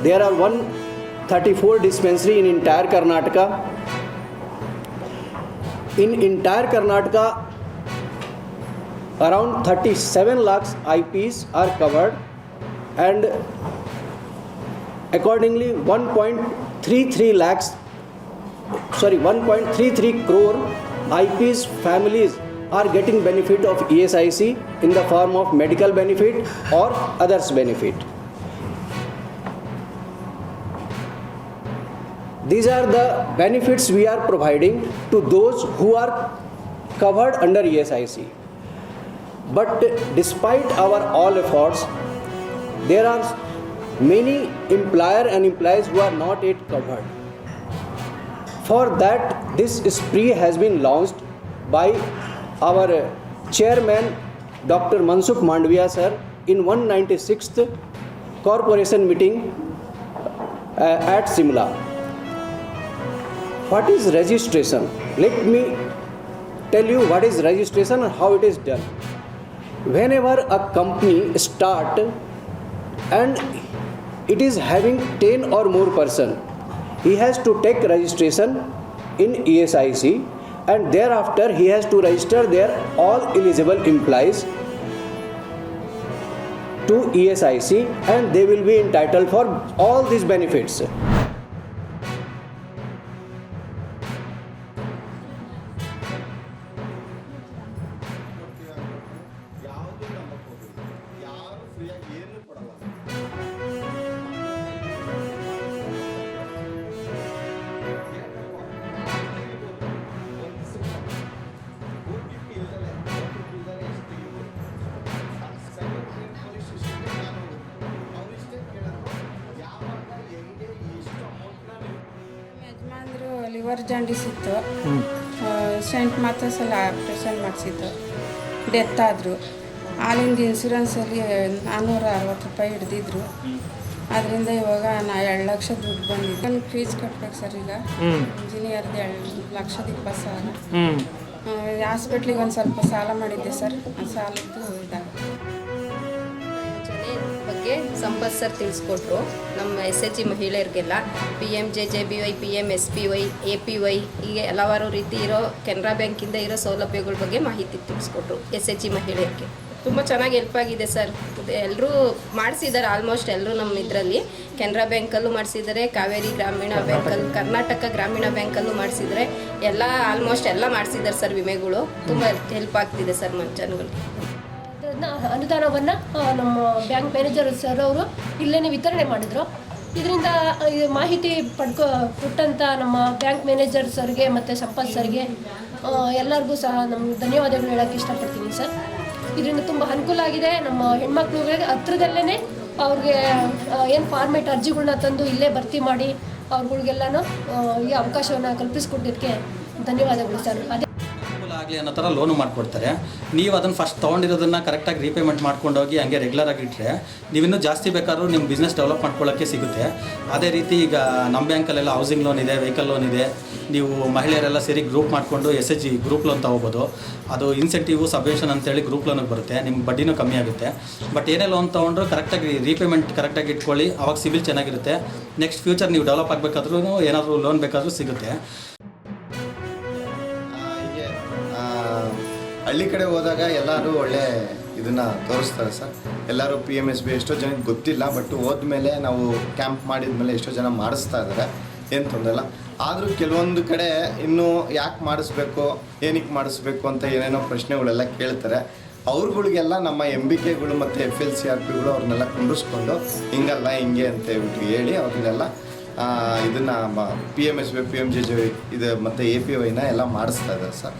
there are 134 dispensary in entire Karnataka. In entire Karnataka, around 37 lakhs IPs are covered, and accordingly 1.33 crore IPs families are getting benefit of ESIC in the form of medical benefit or others benefit. These are the benefits we are providing to those who are covered under ESIC. But despite our all efforts, there are many employer and employees who are not yet covered. For that, this spree has been launched by our chairman Dr. Mansukh Mandviya sir in 196th corporation meeting at Simla. What is registration? Let me tell you what is registration and how it is done. Whenever a company start and it is having 10 or more person, he has to take registration in ESIC, and thereafter he has to register their all eligible employees to ESIC, and they will be entitled for all these benefits. ಯಜಮಾನ್ರು liver jaundice ಇತ್ತು, scent ಮಾತಸಲ್ಲಿ operation ಮಾಡಿಸಿದ್ದು, death ಆದರು. ಹಾಲಿಂದ ಇನ್ಸೂರೆನ್ಸಲ್ಲಿ 460 ರೂಪಾಯಿ ಹಿಡ್ದಿದ್ರು. ಅದರಿಂದ ಇವಾಗ 2 ಲಕ್ಷ ದುಡ್ಡು ಬಂದಿದೆ. ನನಗೆ ಫೀಸ್ ಕಟ್ಬೇಕು ಸರ್. ಈಗ ಇಂಜಿನಿಯರ್ದು 2,20,000. ಹಾಸ್ಪಿಟ್ಲಿಗೆ ಒಂದು ಸ್ವಲ್ಪ ಸಾಲ ಮಾಡಿದ್ದೆ ಸರ್. ಆ ಸಾಲದ್ದು ಇದಾಗುತ್ತೆ. ಬಗ್ಗೆ ಸಂಪತ್ ಸರ್ ತಿಳಿಸ್ಕೊಟ್ರು. ನಮ್ಮ SHG ಮಹಿಳೆಯರಿಗೆಲ್ಲ PMJJBY, PMSPY, APY ಹೀಗೆ ಹಲವಾರು ರೀತಿ ಇರೋ ಕೆನರಾ ಬ್ಯಾಂಕಿಂದ ಇರೋ ಸೌಲಭ್ಯಗಳ ಬಗ್ಗೆ ಮಾಹಿತಿ ತಿಳಿಸ್ಕೊಟ್ರು. SHG ಮಹಿಳೆಯರಿಗೆ ತುಂಬ ಚೆನ್ನಾಗಿ ಹೆಲ್ಪ್ ಆಗಿದೆ ಸರ್. ಎಲ್ಲರೂ ಮಾಡಿಸಿದ್ದಾರೆ, ಆಲ್ಮೋಸ್ಟ್ ಎಲ್ಲರೂ ನಮ್ಮ ಇದರಲ್ಲಿ ಕೆನರಾ ಬ್ಯಾಂಕಲ್ಲೂ ಮಾಡಿಸಿದ್ದಾರೆ, ಕಾವೇರಿ ಗ್ರಾಮೀಣ ಬ್ಯಾಂಕಲ್ಲೂ, ಕರ್ನಾಟಕ ಗ್ರಾಮೀಣ ಬ್ಯಾಂಕಲ್ಲೂ ಮಾಡಿಸಿದ್ದಾರೆ. ಎಲ್ಲ ಆಲ್ಮೋಸ್ಟ್ ಎಲ್ಲ ಮಾಡಿಸಿದ್ದಾರೆ ಸರ್. ವಿಮೆಗಳು ತುಂಬ ಹೆಲ್ಪ್ ಆಗ್ತಿದೆ ಸರ್ ಜನಗಳಿಗೆ. ಅನುದಾನವನ್ನು ನಮ್ಮ ಬ್ಯಾಂಕ್ ಮ್ಯಾನೇಜರ್ ಸರ್ ಅವರು ಇಲ್ಲೇ ವಿತರಣೆ ಮಾಡಿದರು. ಇದರಿಂದ ಮಾಹಿತಿ ಕೊಟ್ಟಂಥ ನಮ್ಮ ಬ್ಯಾಂಕ್ ಮ್ಯಾನೇಜರ್ ಸರ್ಗೆ ಮತ್ತು ಸಂಪತ್ ಸರ್ಗೆ ಎಲ್ಲರಿಗೂ ಸಹ ನಮ್ಗೆ ಧನ್ಯವಾದಗಳು ಹೇಳೋಕ್ಕೆ ಇಷ್ಟಪಡ್ತೀನಿ ಸರ್. ಇದರಿಂದ ತುಂಬ ಅನುಕೂಲ ಆಗಿದೆ. ನಮ್ಮ ಹೆಣ್ಮಕ್ಳಿಗೆ ಹತ್ರದಲ್ಲೇ ಅವ್ರಿಗೆ ಏನು ಫಾರ್ಮೇಟ್ ಅರ್ಜಿಗಳನ್ನ ತಂದು ಇಲ್ಲೇ ಭರ್ತಿ ಮಾಡಿ ಅವ್ರುಗಳಿಗೆಲ್ಲನೂ ಈ ಅವಕಾಶವನ್ನು ಕಲ್ಪಿಸ್ಕೊಟ್ಟಿದ್ದಕ್ಕೆ ಧನ್ಯವಾದಗಳು ಸರ್. ಆಗಲಿ ಅನ್ನೋ ಥರ ಲೋನು ಮಾಡಿಕೊಡ್ತಾರೆ. ನೀವು ಅದನ್ನು ಫಸ್ಟ್ ತೊಗೊಂಡಿರೋದನ್ನು ಕರೆಕ್ಟಾಗಿ ರೀಪೇಮೆಂಟ್ ಮಾಡ್ಕೊಂಡೋಗಿ ಹಂಗೆ ರೆಗ್ಯುಲರಾಗಿ ಇಟ್ಟರೆ ನೀವಿನ್ನೂ ಜಾಸ್ತಿ ಬೇಕಾದ್ರೂ ನಿಮ್ಮ ಬಿಸ್ನೆಸ್ ಡೆವಲಪ್ ಮಾಡ್ಕೊಳ್ಳೋಕ್ಕೆ ಸಿಗುತ್ತೆ. ಅದೇ ರೀತಿ ಈಗ ನಮ್ಮ ಬ್ಯಾಂಕಲ್ಲೆಲ್ಲ ಹೌಸಿಂಗ್ ಲೋನ್ ಇದೆ, ವೆಹಿಕಲ್ ಲೋನ್ ಇದೆ. ನೀವು ಮಹಿಳೆಯರೆಲ್ಲ ಸೇರಿ ಗ್ರೂಪ್ ಮಾಡಿಕೊಂಡು SHG ಗ್ರೂಪ್ ಲೋನ್ ತೊಗೋಬೋದು. ಅದು ಇನ್ಸೆಂಟಿವ್ ಸಬ್ವೆನ್ಷನ್ ಅಂತೇಳಿ ಗ್ರೂಪ್ ಲೋನಿಗೆ ಬರುತ್ತೆ. ನಿಮ್ಗೆ ಬಡ್ಡಿನೂ ಕಮ್ಮಿ ಆಗುತ್ತೆ. ಬಟ್ ಏನೇ ಲೋನ್ ತೊಗೊಂಡ್ರು ಕರೆಕ್ಟಾಗಿ ರೀಪೇಮೆಂಟ್ ಕರೆಕ್ಟಾಗಿ ಇಟ್ಕೊಳ್ಳಿ, ಅವಾಗ ಸಿಬಿಲ್ ಚೆನ್ನಾಗಿರುತ್ತೆ. ನೆಕ್ಸ್ಟ್ ಫ್ಯೂಚರ್ ನೀವು ಡೆವಲಪ್ ಆಗಬೇಕಾದ್ರೂ ಏನಾದರೂ ಲೋನ್ ಬೇಕಾದರೂ ಸಿಗುತ್ತೆ. ಹಳ್ಳಿ ಕಡೆ ಹೋದಾಗ ಎಲ್ಲರೂ ಒಳ್ಳೆ ಇದನ್ನು ತೋರಿಸ್ತಾರೆ ಸರ್. ಎಲ್ಲರೂ PMSB ಎಷ್ಟೋ ಜನಕ್ಕೆ ಗೊತ್ತಿಲ್ಲ, ಬಟ್ ಹೋದ್ಮೇಲೆ ನಾವು ಕ್ಯಾಂಪ್ ಮಾಡಿದ್ಮೇಲೆ ಎಷ್ಟೋ ಜನ ಮಾಡಿಸ್ತಾ ಇದ್ದಾರೆ, ಏನು ತೊಂದರೆ ಇಲ್ಲ. ಆದರೂ ಕೆಲವೊಂದು ಕಡೆ ಇನ್ನೂ ಯಾಕೆ ಮಾಡಿಸ್ಬೇಕು, ಏನಕ್ಕೆ ಮಾಡಿಸ್ಬೇಕು ಅಂತ ಏನೇನೋ ಪ್ರಶ್ನೆಗಳೆಲ್ಲ ಕೇಳ್ತಾರೆ. ಅವ್ರುಗಳಿಗೆಲ್ಲ ನಮ್ಮ MBKಗಳು ಮತ್ತು FLCRPಗಳು ಅವ್ರನ್ನೆಲ್ಲ ಕುಂಡಿಸ್ಕೊಂಡು ಹಿಂಗಲ್ಲ ಹಿಂಗೆ ಅಂತ ಹೇಳಿ ಅವ್ರನ್ನೆಲ್ಲ ಇದನ್ನು PMSB, PMJJY ಇದು ಮತ್ತು APYನ ಎಲ್ಲ ಮಾಡಿಸ್ತಾ ಇದ್ದಾರೆ ಸರ್.